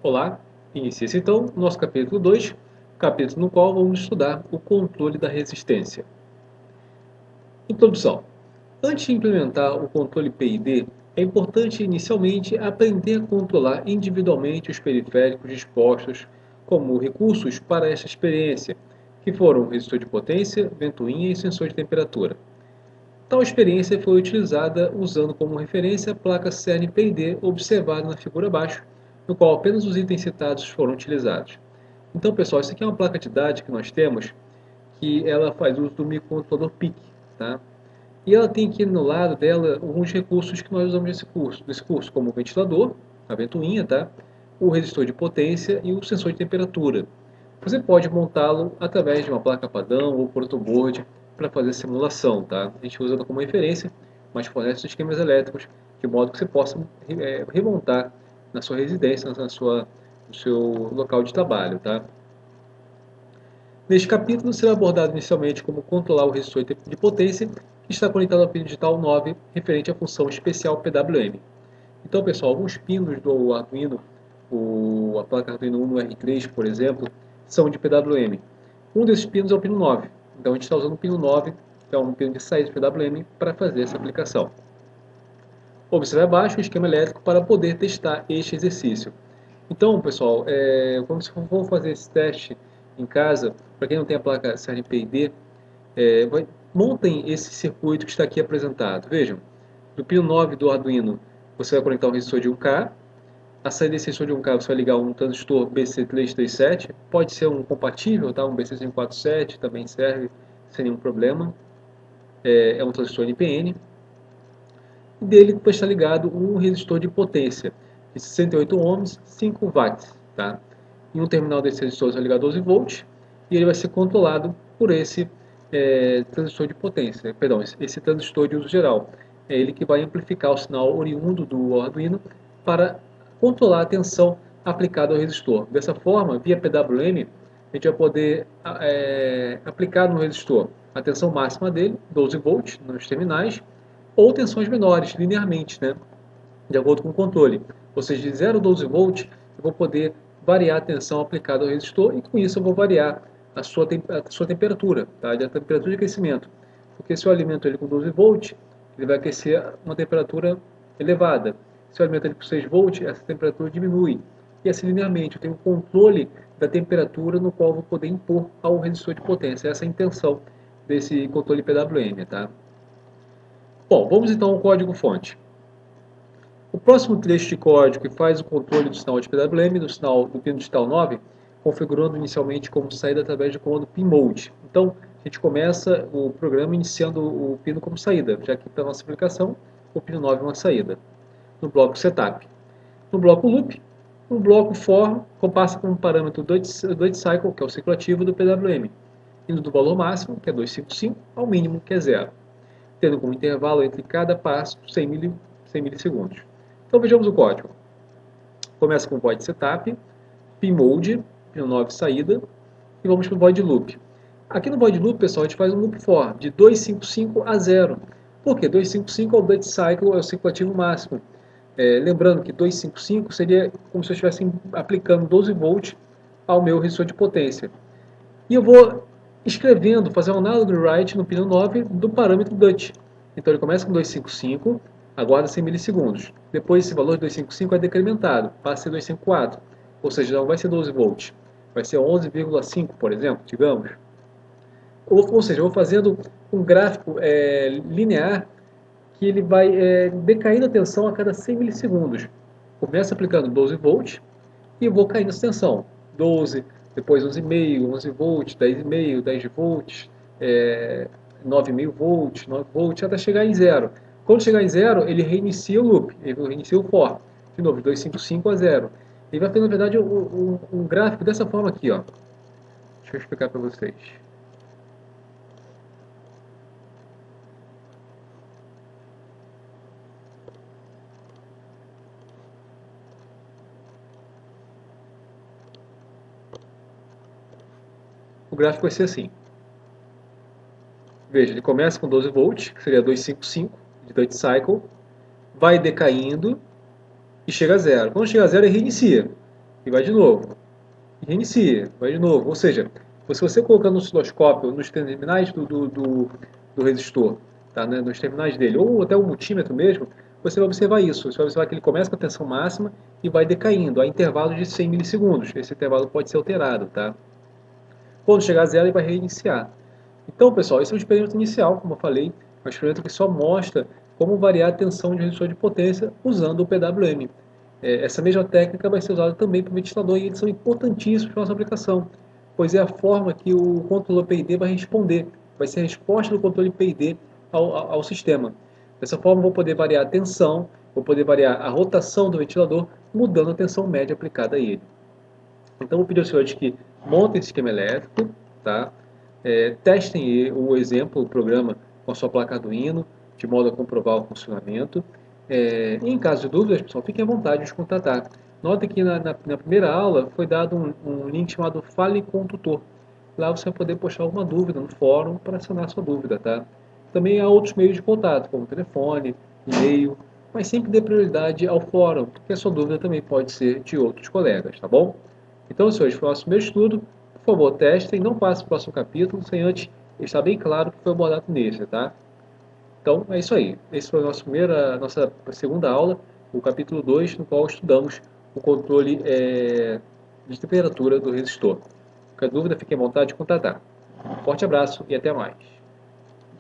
Olá, inicia-se então o nosso capítulo 2, capítulo no qual vamos estudar o controle da resistência. Introdução. Antes de implementar o controle PID, é importante inicialmente aprender a controlar individualmente os periféricos dispostos como recursos para esta experiência, que foram resistor de potência, ventoinha e sensor de temperatura. Tal experiência foi utilizada usando como referência a placa CERN-PID observada na figura abaixo, no qual apenas os itens citados foram utilizados. Então, pessoal, isso aqui é uma placa didática que nós temos, que ela faz uso do microcontrolador PIC, tá? E ela tem aqui no lado dela alguns recursos que nós usamos nesse curso, como o ventilador, a ventoinha, tá? O resistor de potência e o sensor de temperatura. Você pode montá-lo através de uma placa padrão ou protoboard para fazer simulação, tá? A gente usa ela como referência, mas fornece os esquemas elétricos de modo que você possa remontar na sua residência, no seu local de trabalho, tá? Neste capítulo será abordado inicialmente como controlar o resistor de potência que está conectado ao pino digital 9 referente à função especial PWM. Então, pessoal, alguns pinos do Arduino, a placa Arduino Uno R3, por exemplo, são de PWM. Um desses pinos é o pino 9. Então, a gente está usando o pino 9, que é um pino de saída de PWM, para fazer essa aplicação. Observe abaixo o esquema elétrico para poder testar este exercício. Então, pessoal, quando você for fazer esse teste em casa, para quem não tem a placa CERN-PID, montem esse circuito que está aqui apresentado. Vejam, no pino 9 do Arduino, você vai conectar um resistor de 1K. A saída desse resistor de 1K você vai ligar um transistor BC337. Pode ser um compatível, tá? Um BC547 também serve sem nenhum problema. É um transistor NPN. E dele vai estar ligado um resistor de potência de 68 ohms, 5 watts. Tá? Em um terminal desse resistor vai ligar 12 volts e ele vai ser controlado por esse transistor de potência, perdão, esse transistor de uso geral. É ele que vai amplificar o sinal oriundo do Arduino para controlar a tensão aplicada ao resistor. Dessa forma, via PWM, a gente vai poder aplicar no resistor a tensão máxima dele, 12 volts, nos terminais, ou tensões menores, linearmente, né? De acordo com o controle. Ou seja, de 0 a 12 volts, eu vou poder variar a tensão aplicada ao resistor e com isso eu vou variar a sua temperatura, tá? A temperatura de aquecimento. Porque se eu alimento ele com 12 volts, ele vai aquecer uma temperatura elevada. Se eu alimento ele com 6 volts, essa temperatura diminui. E assim linearmente, eu tenho um controle da temperatura no qual eu vou poder impor ao resistor de potência. Essa é a intenção desse controle PWM, tá? Bom, vamos então ao código-fonte. O próximo trecho de código que faz o controle do sinal de PWM do pino digital 9, configurando inicialmente como saída através do comando pinmode. Então, a gente começa o programa iniciando o pino como saída, já que para a nossa aplicação, o pino 9 é uma saída. No bloco setup. No bloco loop, o bloco for compassa com o parâmetro duty cycle, que é o ciclo ativo do PWM, indo do valor máximo, que é 255, ao mínimo, que é 0, tendo como intervalo entre cada passo 100 milissegundos. Então vejamos o código. Começa com o void setup, pinmode, pino 9 saída, e vamos para o void loop. Aqui no void loop, pessoal, a gente faz um loop for de 255 a 0. Por quê? 255 é o duty cycle, é o ciclo ativo máximo. Lembrando que 255 seria como se eu estivesse aplicando 12 volts ao meu resistor de potência. E eu vou escrevendo, fazer um análogo write no pino 9 do parâmetro duty. Então ele começa com 255, aguarda 100 milissegundos. Depois esse valor de 255 é decrementado, passa a ser 254. Ou seja, não vai ser 12 volts, vai ser 11,5, por exemplo, digamos. Ou seja, eu vou fazendo um gráfico linear que ele vai decaindo a tensão a cada 100 milissegundos. Começa aplicando 12 volts e eu vou caindo essa tensão. 12, depois 11,5, 11 volts, 10,5, 10 volts, 9,5 volts, 9 volts, até chegar em 0. Quando chegar em 0, ele reinicia o loop, ele reinicia o for. De novo, de 255 a 0. Ele vai ter, na verdade, um gráfico dessa forma aqui, ó. Deixa eu explicar para vocês. O gráfico vai ser assim. Veja, ele começa com 12 volts, que seria 255 de duty cycle, vai decaindo e chega a 0. Quando chega a 0, ele reinicia. e vai de novo. E reinicia, vai de novo. Ou seja, se você colocar no osciloscópio, nos terminais do resistor, tá, né, nos terminais dele, ou até o multímetro mesmo, você vai observar isso. Você vai observar que ele começa com a tensão máxima e vai decaindo a intervalos de 100 milissegundos. Esse intervalo pode ser alterado. Tá? Quando chegar a zero, ele vai reiniciar. Então, pessoal, esse é um experimento inicial, como eu falei, um experimento que só mostra como variar a tensão de resistor de potência usando o PWM. Essa mesma técnica vai ser usada também para o ventilador e eles são importantíssimos para a nossa aplicação, pois é a forma que o controlador PID vai responder, vai ser a resposta do controle PID ao sistema. Dessa forma, vou poder variar a tensão, vou poder variar a rotação do ventilador, mudando a tensão média aplicada a ele. Então, vou pedir aos senhores que montem esse esquema elétrico, tá? Testem o exemplo, o programa com a sua placa Arduino, de modo a comprovar o funcionamento. E em caso de dúvidas, pessoal, fiquem à vontade de nos contatar. Notem que na primeira aula foi dado um link chamado Fale com o Tutor. Lá você vai poder postar alguma dúvida no fórum para sanar a sua dúvida, tá? Também há outros meios de contato, como telefone, e-mail, mas sempre dê prioridade ao fórum, porque a sua dúvida também pode ser de outros colegas, tá bom? Então, senhores, foi o nosso primeiro estudo. Por favor, testem, não passe para o próximo capítulo sem antes estar bem claro o que foi abordado nesse, tá? Então, é isso aí. Esse foi a nossa segunda aula, o capítulo 2, no qual estudamos o controle de temperatura do resistor. Qualquer dúvida, fique à vontade de contatar. Um forte abraço e até mais.